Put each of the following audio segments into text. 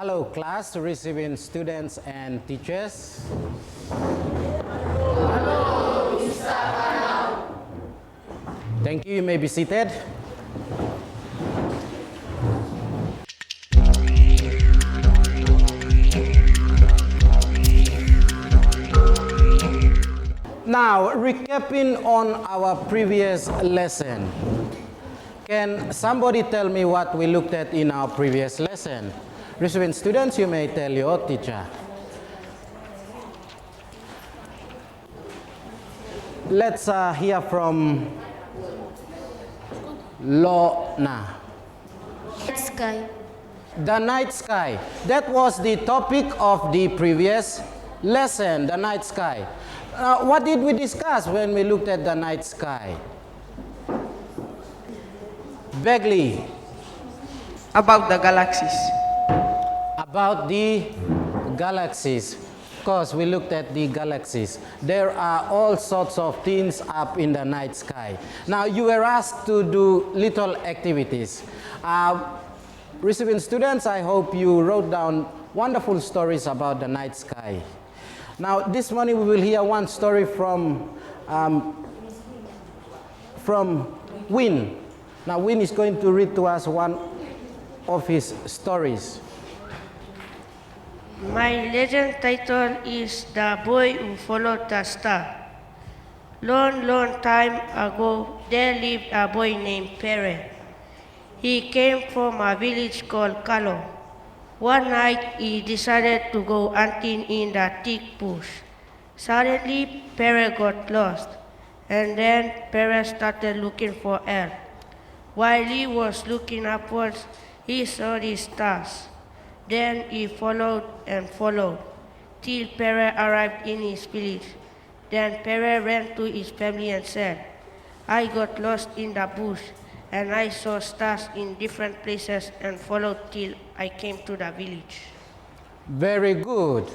Hello class, receiving students and teachers. Thank you, you may be seated. Now, recapping on our previous lesson. Can somebody tell me what we looked at in our previous lesson? Receiving students, you may tell your teacher. Let's hear from Lorna. Night sky. The night sky. That was the topic of the previous lesson, the night sky. What did we discuss when we looked at the night sky? Bagley. About the galaxies. About the galaxies. Of course, we looked at the galaxies. There are all sorts of things up in the night sky. Now, you were asked to do little activities. Receiving students, I hope you wrote down wonderful stories about the night sky. Now, this morning we will hear one story from Win. Now, Win is going to read to us one of his stories. My legend title is The Boy Who Followed the Star. Long, long time ago, there lived a boy named Pere. He came from a village called Kalo. One night, he decided to go hunting in the thick bush. Suddenly, Pere got lost, and then Pere started looking for help. While he was looking upwards, he saw the stars. Then he followed and followed, till Pere arrived in his village. Then Pere ran to his family and said, I got lost in the bush, and I saw stars in different places and followed till I came to the village. Very good.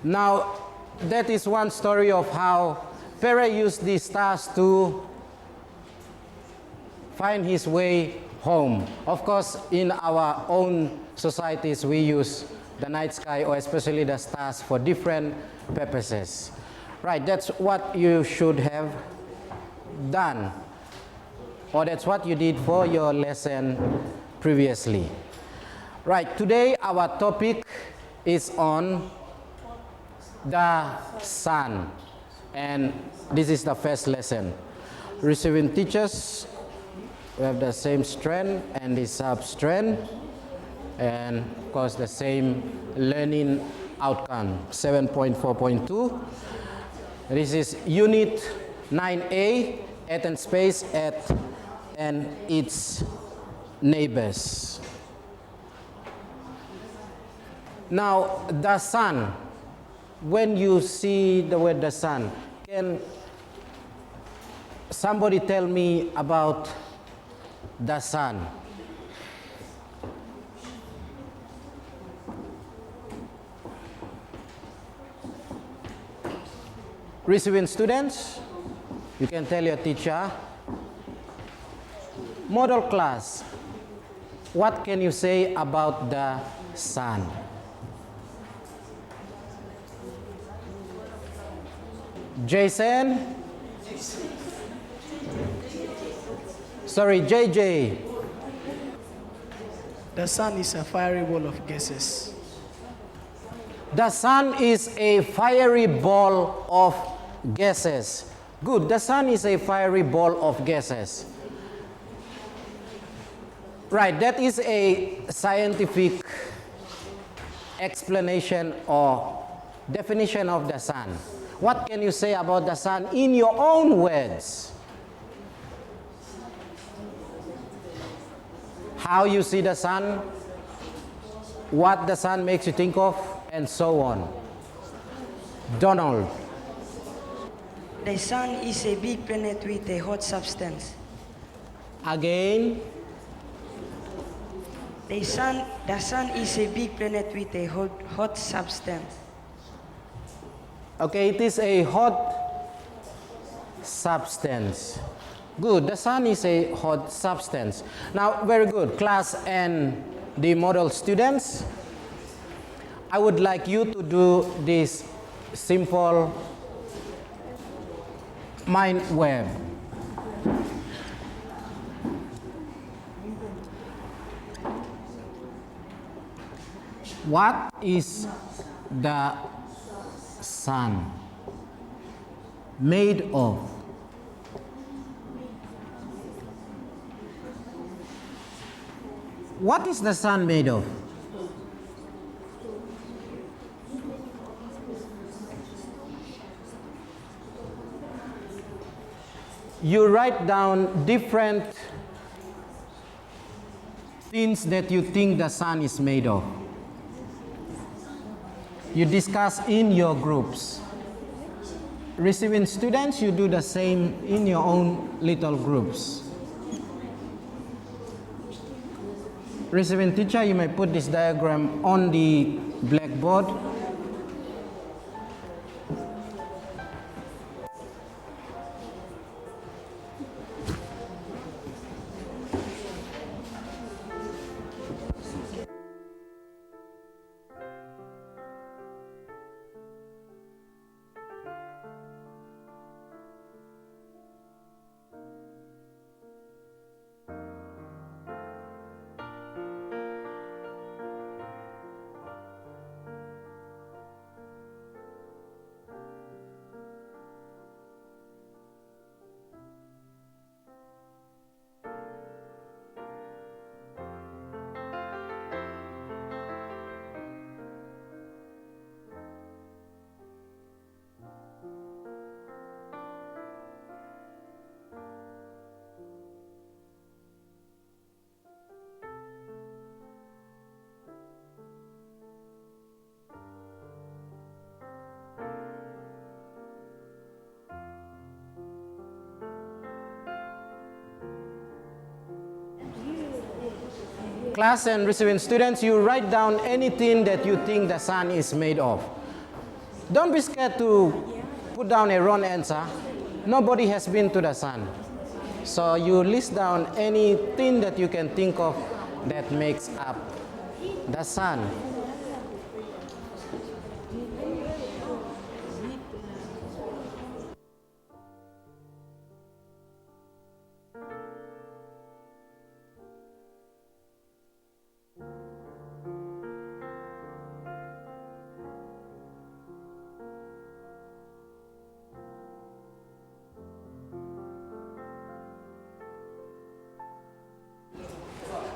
Now, that is one story of how Pere used the stars to find his way home. Of course, in our own societies, we use the night sky, or especially the stars, for different purposes. Right, that's what you should have done. Or that's what you did for your lesson previously. Right, today our topic is on the sun. And this is the first lesson. Receiving teachers, we have the same strand and the sub-strand, and of course the same learning outcome, 7.4.2. This is Unit 9A, Earth and Space, Earth and its neighbors. Now, the sun, when you see the word the sun, can somebody tell me about the sun? Receiving students, you can tell your teacher. Model class, what can you say about the sun? Jason? Sorry, JJ. The sun is a fiery ball of gases. The sun is a fiery ball of gases. Good, the sun is a fiery ball of gases. Right, that is a scientific explanation or definition of the sun. What can you say about the sun in your own words? How you see the sun, what the sun makes you think of, and so on. Donald. The sun is a big planet with a hot substance. Again. The sun is a big planet with a hot substance. Okay, it is a hot substance. Good, the sun is a hot substance. Now, very good. Class and the model students, I would like you to do this simple mind web. What is the sun made of? What is the sun made of? You write down different things that you think the sun is made of. You discuss in your groups. Receiving students, you do the same in your own little groups. Receiving teacher, you may put this diagram on the blackboard. Class and receiving students, you write down anything that you think the sun is made of. Don't be scared to put down a wrong answer. Nobody has been to the sun. So you list down anything that you can think of that makes up the sun.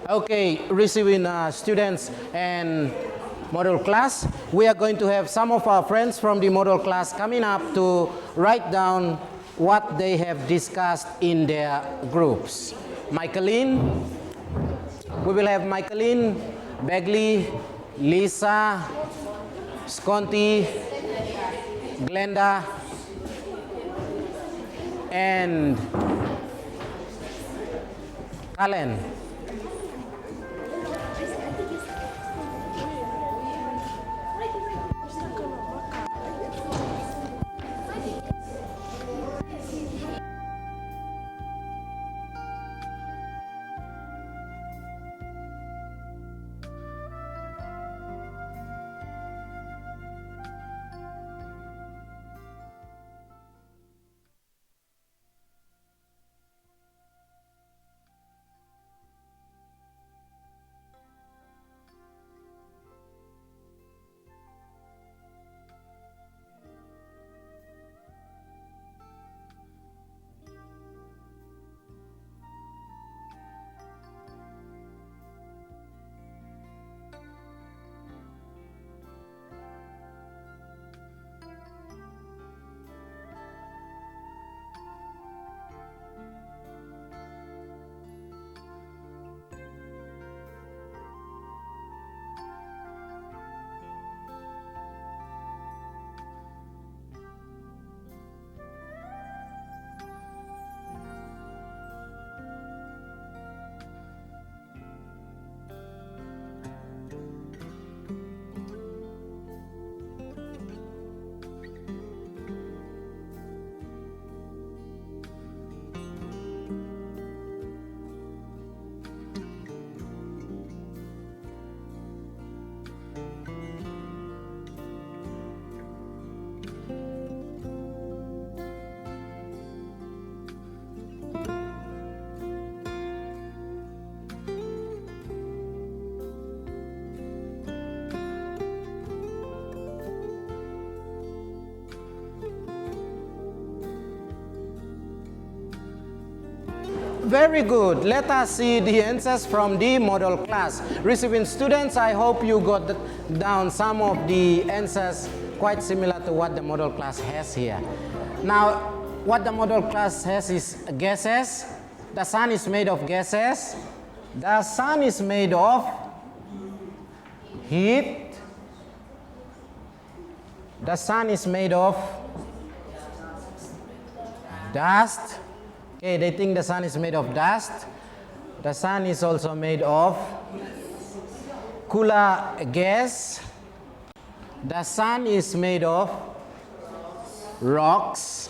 Okay, receiving students and model class, we are going to have some of our friends from the model class coming up to write down what they have discussed in their groups. Michaeline, we will have Michaeline, Bagley, Lisa, Sconti, Glenda, and Kalen. Very good. Let us see the answers from the model class. Receiving students, I hope you got down some of the answers quite similar to what the model class has here. Now, what the model class has is gases. The sun is made of gases. The sun is made of heat. The sun is made of dust. Okay, they think the sun is made of dust. The sun is also made of cooler gas. The sun is made of rocks.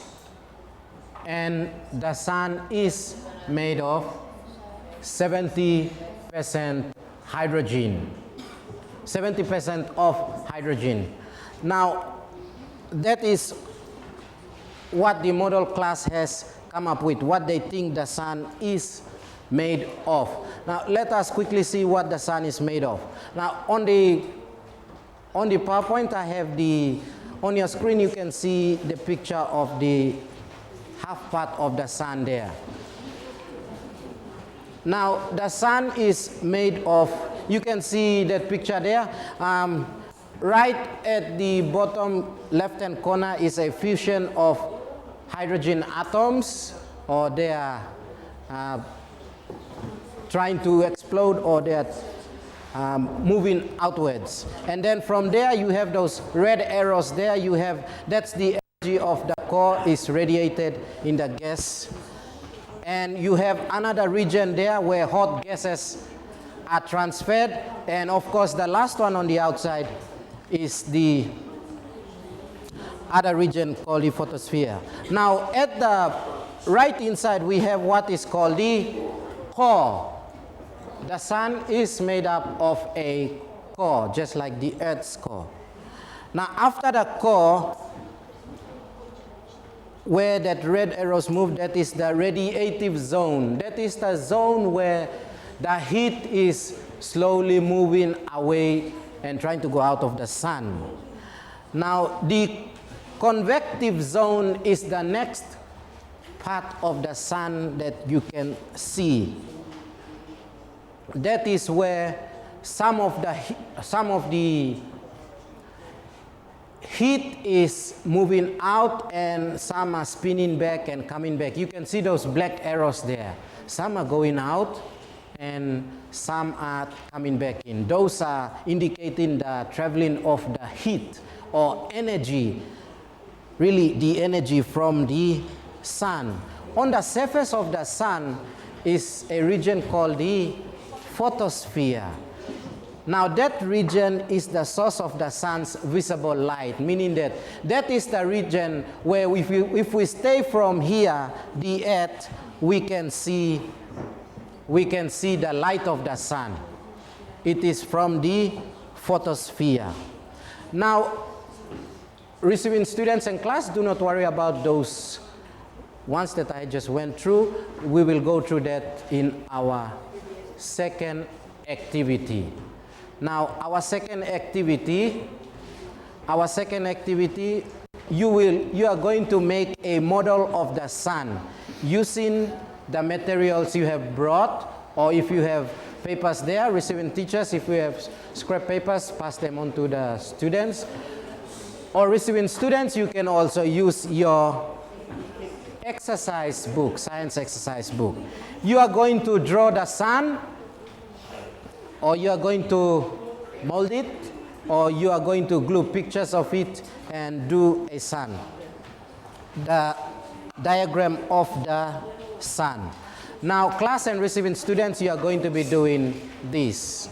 And the sun is made of 70% hydrogen. 70% of hydrogen. Now, that is what the model class has come up with, what they think the sun is made of. Now, let us quickly see what the sun is made of. Now, on the PowerPoint, I have on your screen, you can see the picture of the half part of the sun there. Now, the sun is made of, you can see that picture there. Right at the bottom left-hand corner is a fusion of hydrogen atoms, or they are trying to explode, or they are moving outwards. And then from there you have those red arrows there. You have, that's the energy of the core is radiated in the gas. And you have another region there where hot gases are transferred. And of course the last one on the outside is the other region called the photosphere. Now at the right inside we have what is called the core. The sun is made up of a core, just like the Earth's core. Now after the core, where that red arrows move, that is the radiative zone. That is the zone where the heat is slowly moving away and trying to go out of the sun. Now the convective zone is the next part of the sun that you can see. That is where some of the heat is moving out and some are spinning back and coming back. You can see those black arrows there. Some are going out and some are coming back in. Those are indicating the traveling of the heat or energy, really the energy from the sun. On the surface of the sun is a region called the photosphere. Now that region is the source of the sun's visible light, meaning that that is the region where if we stay from here, the earth, we can see the light of the sun. It is from the photosphere. Now, receiving students in class, do not worry about those ones that I just went through. We will go through that in our second activity. Now, our second activity, you are going to make a model of the sun using the materials you have brought, or if you have papers there, receiving teachers, if you have scrap papers, pass them on to the students. Or receiving students, you can also use your exercise book, science exercise book. You are going to draw the sun, or you are going to mold it, or you are going to glue pictures of it and do a sun. The diagram of the sun. Now, class and receiving students, you are going to be doing this.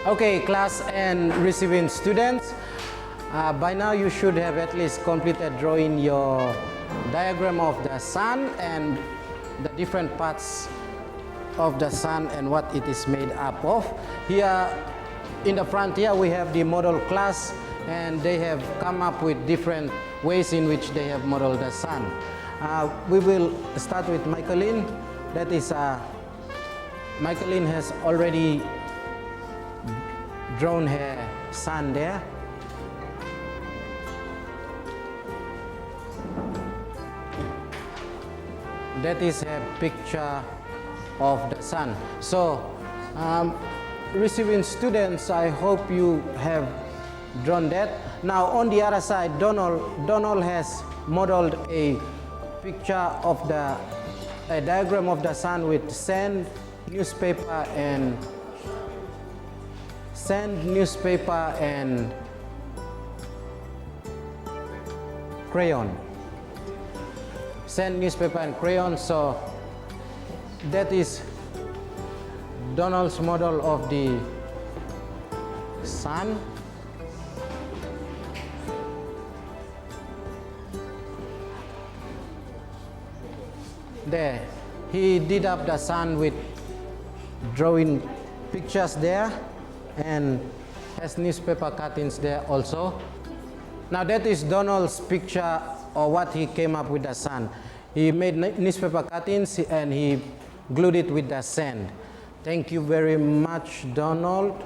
Okay, class and receiving students, by now you should have at least completed drawing your diagram of the sun and the different parts of the sun and what it is made up of. Here in the front here we have the model class, and they have come up with different ways in which they have modeled the sun. We will start with Michaeline. That is, Michaeline has already drawn her sun there. That is a picture of the sun. So, receiving students, I hope you have drawn that. Now, on the other side, Donald has modeled a picture of a diagram of the sun with sand, newspaper, and crayon. Sand, newspaper, and crayon. So that is Donald's model of the sun. There, he did up the sun with drawing pictures there and has newspaper cuttings there also. Now that is Donald's picture, or what he came up with the sun. He made newspaper cuttings and he glued it with the sand. Thank you very much, Donald.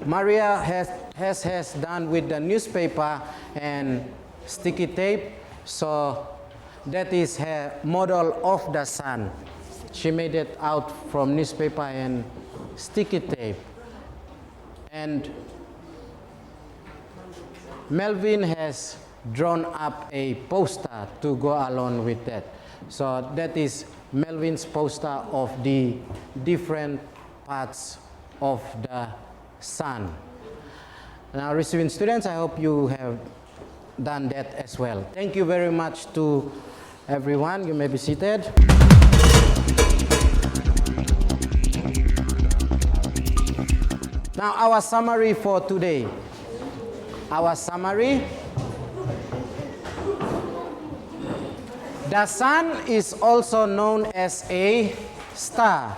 Maria has done with the newspaper and sticky tape. So that is her model of the sun. She made it out from newspaper and sticky tape. And Melvin has drawn up a poster to go along with that. So that is Melvin's poster of the different parts of the sun. Now, receiving students, I hope you have done that as well. Thank you very much to everyone. You may be seated. Now, our summary for today. Our summary. The sun is also known as a star.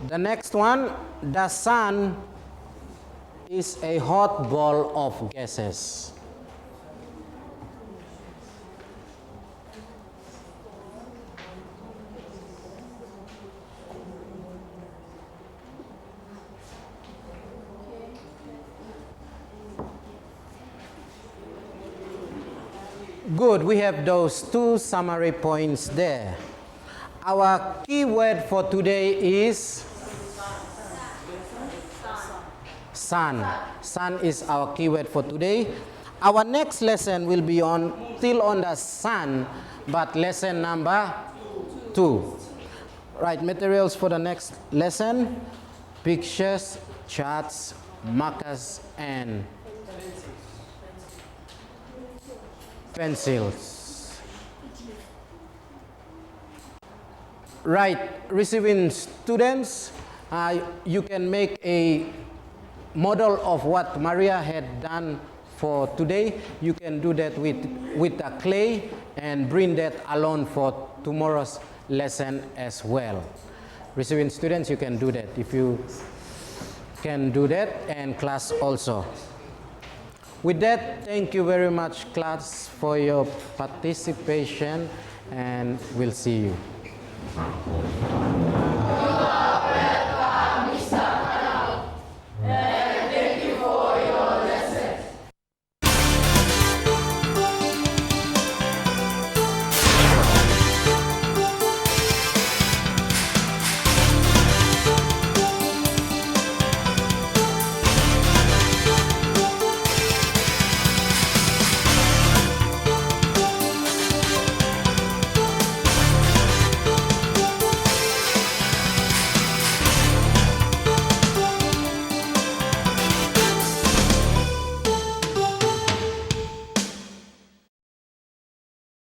The next one, the sun is a hot ball of gases. Good, we have those two summary points there. Our keyword for today is sun. Sun is our keyword for today. Our next lesson will be still on the sun, but lesson number 2. Right, materials for the next lesson: pictures, charts, markers, and pencils. Right, receiving students, you can make a model of what Maria had done for today. You can do that with the clay and bring that along for tomorrow's lesson as well. Receiving students, you can do that. If you can do that, and class also. With that, thank you very much, class, for your participation, and we'll see you.